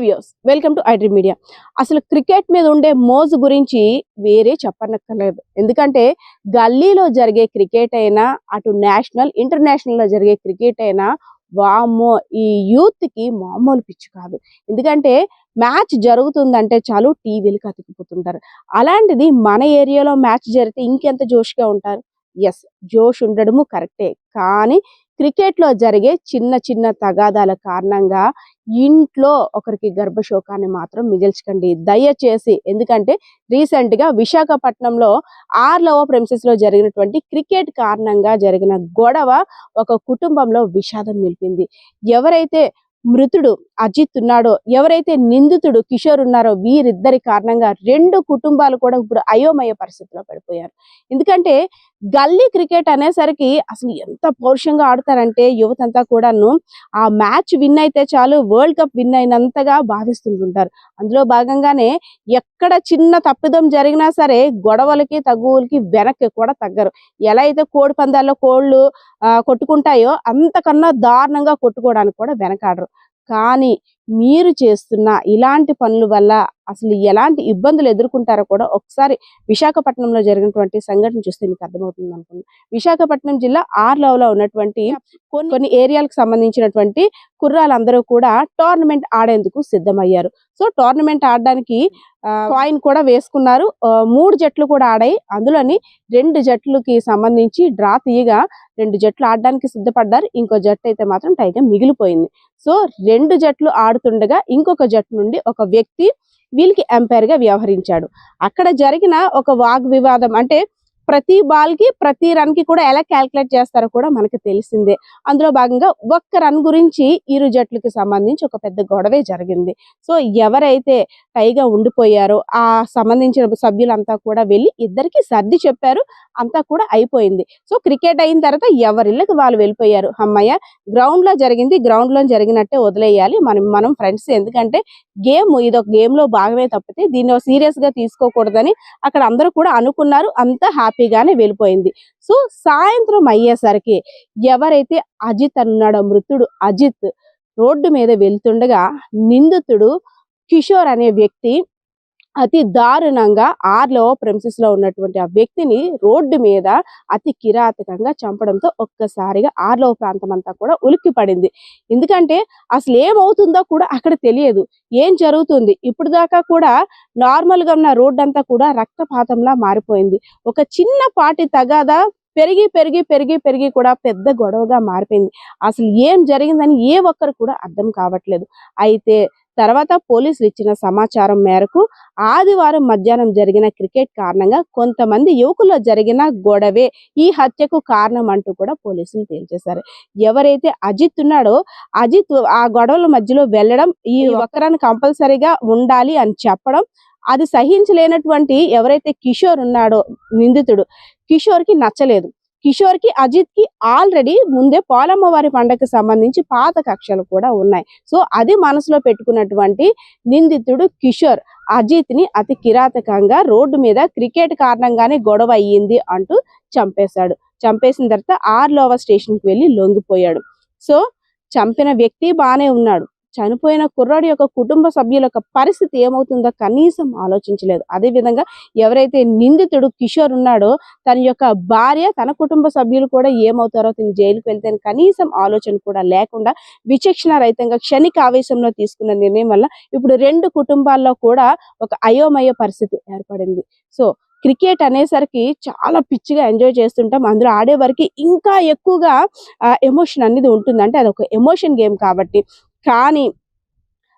Views welcome to iDream media. అసలు cricket మీద ఉండే మోజు గురించి వేరే చెప్పనక్కర్లేదు. ఎందుకంటే గల్లీలో జరిగే క్రికెట్ అయినా, అటు నేషనల్ ఇంటర్నేషనల్ లో జరిగే క్రికెట్ అయినా, వామ్మో ఈ యూత్ కి మామూలు పిచ్చి కాదు. ఎందుకంటే మ్యాచ్ జరుగుతుందంటే చాలు టీవీలకు అతికిపోతుంటారు. అలాంటిది మన ఏరియాలో మ్యాచ్ జరిగితే ఇంకెంత జోష్గా ఉంటారు. ఎస్, జోష్ ఉండడము కరెక్టే. కానీ క్రికెట్లో జరిగే చిన్న చిన్న తగాదాల కారణంగా ఇంట్లో ఒకరికి గర్భశోకాన్ని మాత్రం మిగిల్చకండి దయచేసి. ఎందుకంటే రీసెంట్గా విశాఖపట్నంలో ఆర్లవ ప్రెమిసెస్ లో జరిగినటువంటి క్రికెట్ కారణంగా జరిగిన గొడవ ఒక కుటుంబంలో విషాదం నిలిపింది. ఎవరైతే మృతుడు అజిత్ ఉన్నాడో, ఎవరైతే నిందితుడు కిషోర్ ఉన్నారో, వీరిద్దరి కారణంగా రెండు కుటుంబాలు కూడా ఇప్పుడు అయోమయ పరిస్థితిలో పడిపోయారు. ఎందుకంటే గల్లీ క్రికెట్ అనేసరికి అసలు ఎంత పౌరుషంగా ఆడతారంటే యువతంతా కూడాను ఆ మ్యాచ్ విన్ అయితే చాలు వరల్డ్ కప్ విన్ అయినంతగా భావిస్తుంటుంటారు. అందులో భాగంగానే ఎక్కడ చిన్న తప్పిదం జరిగినా సరే గొడవలకి తగువులకి వెనక్కి కూడా తగ్గరు. ఎలా అయితే కోడి పందాల్లో కోళ్ళు కొట్టుకుంటాయో అంతకన్నా దారుణంగా కొట్టుకోవడానికి కూడా వెనకాడరు. కానీ మీరు చేస్తున్న ఇలాంటి పనుల వల్ల అసలు ఎలాంటి ఇబ్బందులు ఎదుర్కొంటారో కూడా ఒకసారి విశాఖపట్నంలో జరిగినటువంటి సంఘటన చూస్తే మీకు అర్థమవుతుంది అనుకుంటున్నాను. విశాఖపట్నం జిల్లా ఆర్లవలో ఉన్నటువంటి కొన్ని ఏరియాలకు సంబంధించినటువంటి కుర్రాళ్ళందరూ కూడా టోర్నమెంట్ ఆడేందుకు సిద్ధమయ్యారు. సో టోర్నమెంట్ ఆడడానికి కాయిన్ కూడా వేసుకున్నారు. 3 జట్లు కూడా ఆడాయి. అందులోని 2 జట్లకి సంబంధించి డ్రా తీయగా 2 జట్లు ఆడడానికి సిద్ధపడ్డారు. ఇంకో జట్టు అయితే మాత్రం టైగా మిగిలిపోయింది. సో 2 జట్లు ఆడుతుండగా ఇంకొక జట్టు నుండి ఒక వ్యక్తి వీళ్ళకి ఎంపైర్ గా వ్యవహరించాడు. అక్కడ జరిగిన ఒక వాగ్వివాదం, అంటే ప్రతి బాల్ కి ప్రతి రన్ కి కూడా ఎలా క్యాల్కులేట్ చేస్తారో కూడా మనకి తెలిసిందే. అందులో భాగంగా ఒక్క రన్ గురించి ఇరు జట్లకి సంబంధించి ఒక పెద్ద గొడవే జరిగింది. సో ఎవరైతే టైగా ఉండిపోయారో ఆ సంబంధించిన సభ్యులంతా కూడా వెళ్ళి ఇద్దరికి సర్ది చెప్పారు. అంతా కూడా అయిపోయింది. సో క్రికెట్ అయిన తర్వాత ఎవరిళ్ళకి వాళ్ళు వెళ్ళిపోయారు. అమ్మయ్య, గ్రౌండ్ లో జరిగింది, గ్రౌండ్ లో జరిగినట్టే వదిలేయాలి, మనం ఫ్రెండ్స్. ఎందుకంటే ఇదొక గేమ్ లో భాగమే తప్పితే దీన్ని సీరియస్ గా తీసుకోకూడదని అక్కడ అందరూ కూడా అనుకున్నారు. అంతా హ్యాపీగానే వెళ్ళిపోయింది. సో సాయంత్రం అయ్యేసరికి ఎవరైతే అజిత్ అన్నాడో, మృతుడు అజిత్ రోడ్డు మీద వెళ్తుండగా నిందితుడు కిషోర్ అనే వ్యక్తి అతి దారుణంగా ఆర్లవ ప్రెమిసెస్ లో ఉన్నటువంటి ఆ వ్యక్తిని రోడ్డు మీద అతి కిరాతకంగా చంపడంతో ఒక్కసారిగా ఆర్లవ ప్రాంతం అంతా కూడా ఉలిక్కి పడింది. ఎందుకంటే అసలు ఏమవుతుందో కూడా అక్కడ తెలియదు, ఏం జరుగుతుంది. ఇప్పుడు దాకా కూడా నార్మల్ గా ఉన్న రోడ్డు అంతా కూడా రక్తపాతంలా మారిపోయింది. ఒక చిన్న పాటి తగాదా పెరిగి పెరిగి పెరిగి పెరిగి కూడా పెద్ద గొడవగా మారిపోయింది. అసలు ఏం జరిగిందని ఏ ఒక్కరు కూడా అర్థం కావట్లేదు. అయితే తర్వాత పోలీసులు ఇచ్చిన సమాచారం మేరకు ఆదివారం మధ్యాహ్నం జరిగిన క్రికెట్ కారణంగా కొంతమంది యువకుల్లో జరిగిన గొడవే ఈ హత్యకు కారణం అంటూ కూడా పోలీసులు తేల్చేశారు. ఎవరైతే అజిత్ ఉన్నాడో, అజిత్ ఆ గొడవల మధ్యలో వెళ్ళడం, ఈ ఒక్కరాన్ని కంపల్సరీగా ఉండాలి అని చెప్పడం, అది సహించలేనటువంటి ఎవరైతే కిషోర్ ఉన్నాడో నిందితుడు, కిషోర్ కి నచ్చలేదు. కిషోర్ కి అజిత్ కి ఆల్రెడీ ముందే పోలమ్మ వారి పండగకి సంబంధించి పాత కక్షలు కూడా ఉన్నాయి. సో అది మనసులో పెట్టుకున్నటువంటి నిందితుడు కిషోర్ అజిత్ ని అతి కిరాతకంగా రోడ్డు మీద క్రికెట్ కారణంగానే గొడవ అయ్యింది అంటూ చంపేశాడు. చంపేసిన తర్వాత ఆర్లవ స్టేషన్ కి వెళ్ళి లొంగిపోయాడు. సో చంపిన వ్యక్తి బానే ఉన్నాడు, చనిపోయిన కుర్రాడి యొక్క కుటుంబ సభ్యుల యొక్క పరిస్థితి ఏమవుతుందో కనీసం ఆలోచించలేదు. అదేవిధంగా ఎవరైతే నిందితుడు కిషోర్ ఉన్నాడో తన యొక్క భార్య, తన కుటుంబ సభ్యులు కూడా ఏమవుతారో, తను జైలుకు వెళ్తే కనీసం ఆలోచన కూడా లేకుండా విచక్షణ రహితంగా క్షణిక ఆవేశంలో తీసుకున్న నిర్ణయం వల్ల ఇప్పుడు 2 కుటుంబాల్లో కూడా ఒక అయోమయ పరిస్థితి ఏర్పడింది. సో క్రికెట్ అనేసరికి చాలా పిచ్చిగా ఎంజాయ్ చేస్తుంటాం. అందులో ఆడే వరకు ఇంకా ఎక్కువగా ఎమోషన్ అనేది ఉంటుంది. అంటే అదొక ఎమోషన్ గేమ్ కాబట్టి. కానీ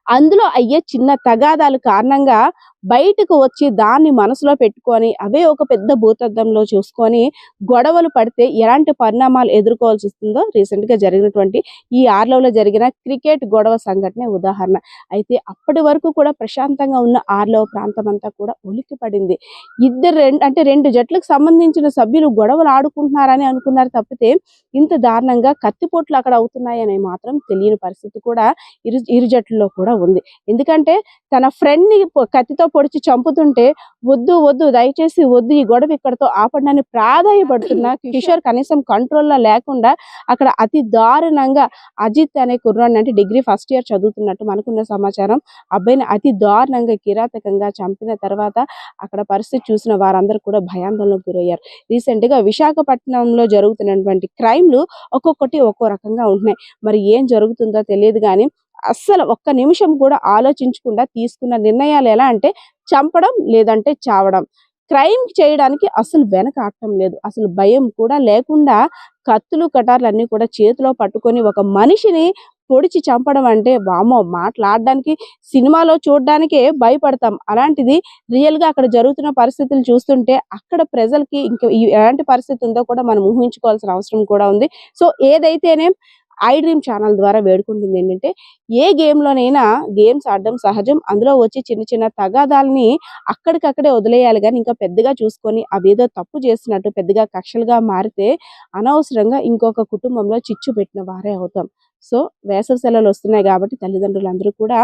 అందులో అయ్యే చిన్న తగాదాల కారణంగా బయటకు వచ్చి దాన్ని మనసులో పెట్టుకొని అవే ఒక పెద్ద భూతద్దంలో చూసుకొని గొడవలు పడితే ఎలాంటి పరిణామాలు ఎదుర్కోవాల్సి వస్తుందో రీసెంట్ గా జరిగినటువంటి ఈ ఆర్లవలో జరిగిన క్రికెట్ గొడవ సంఘటనే ఉదాహరణ. అయితే అప్పటి వరకు కూడా ప్రశాంతంగా ఉన్న ఆర్లవ ప్రాంతం అంతా కూడా ఉలిక్కి పడింది. రెండు జట్లకు సంబంధించిన సభ్యులు గొడవలు ఆడుకుంటున్నారని అనుకున్నారు తప్పితే ఇంత దారుణంగా కత్తిపోట్లు అక్కడ అవుతున్నాయని మాత్రం తెలియని పరిస్థితి కూడా ఇరు జట్లలో కూడా ఉంది. ఎందుకంటే తన ఫ్రెండ్ ని కత్తితో పొడిచి చంపుతుంటే వద్దు వద్దు దయచేసి వద్దు, ఈ గొడవ ఇక్కడతో ఆపండి అని ప్రాధాయపడుతున్న కిషోర్ కనీసం కంట్రోల్లో లేకుండా అక్కడ అతి దారుణంగా అజిత్ అనే కుర్రాడిని, అంటే డిగ్రీ ఫస్ట్ ఇయర్ చదువుతున్నట్టు మనకున్న సమాచారం, అబ్బాయిని అతి దారుణంగా కిరాతకంగా చంపిన తర్వాత అక్కడ పరిస్థితి చూసిన వారందరూ కూడా భయాందోళనకు గురయ్యారు. రీసెంట్ గా విశాఖపట్నంలో జరుగుతున్నటువంటి క్రైమ్లు ఒక్కొక్కటి ఒక్కో రకంగా ఉంటున్నాయి. మరి ఏం జరుగుతుందో తెలియదు కానీ అస్సలు ఒక్క నిమిషం కూడా ఆలోచించకుండా తీసుకున్న నిర్ణయాలు ఎలా అంటే చంపడం లేదంటే చావడం. క్రైమ్ చేయడానికి అసలు వెనకాడటం లేదు. అసలు భయం కూడా లేకుండా కత్తులు కటార్లు అన్ని కూడా చేతిలో పట్టుకొని ఒక మనిషిని పొడిచి చంపడం అంటే వామ్మో, మాట్లాడడానికి సినిమాలో చూడడానికే భయపడతాం. అలాంటిది రియల్ గా అక్కడ జరుగుతున్న పరిస్థితులు చూస్తుంటే అక్కడ ప్రజలకి ఇంకా ఎలాంటి పరిస్థితి ఉందో కూడా మనం ఊహించుకోవాల్సిన అవసరం కూడా ఉంది. సో ఏదైతేనే ఐ డ్రీమ్ ఛానల్ ద్వారా వేడుకుంటుంది ఏంటంటే, ఏ గేమ్‌లోనైనా గేమ్స్ ఆడడం సహజం. అందులో వచ్చి చిన్న చిన్న తగాదాల్ని అక్కడికక్కడే వదిలేయాలి గానీ, ఇంకా పెద్దగా చూసుకొని అవేదో తప్పు చేస్తున్నట్టు పెద్దగా కక్షలుగా మారితే అనవసరంగా ఇంకొక కుటుంబంలో చిచ్చు పెట్టిన వారే అవుతాం. సో వేసవి సెలవులు వస్తున్నాయి కాబట్టి తల్లిదండ్రులందరూ కూడా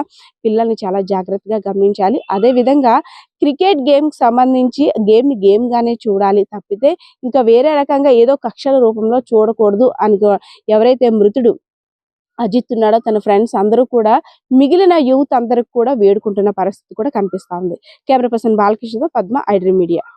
పిల్లల్ని చాలా జాగ్రత్తగా గమనించాలి. అదే విధంగా క్రికెట్ గేమ్‌కి సంబంధించి గేమ్‌ని గేమ్‌గానే చూడాలి తప్పితే ఇంకా వేరే రకంగా ఏదో కక్షల రూపంలో చూడకూడదు అని ఎవరైతే మృతుడు అజిత్ ఉన్నాడో తన ఫ్రెండ్స్ అందరూ కూడా మిగిలిన యూత్ అందరికి కూడా వేడుకుంటున్న పరిస్థితి కూడా కనిపిస్తా ఉంది. కెమెరా పర్సన్ బాలకృష్ణతో పద్మ, ఐ డ్రీమ్ మీడియా.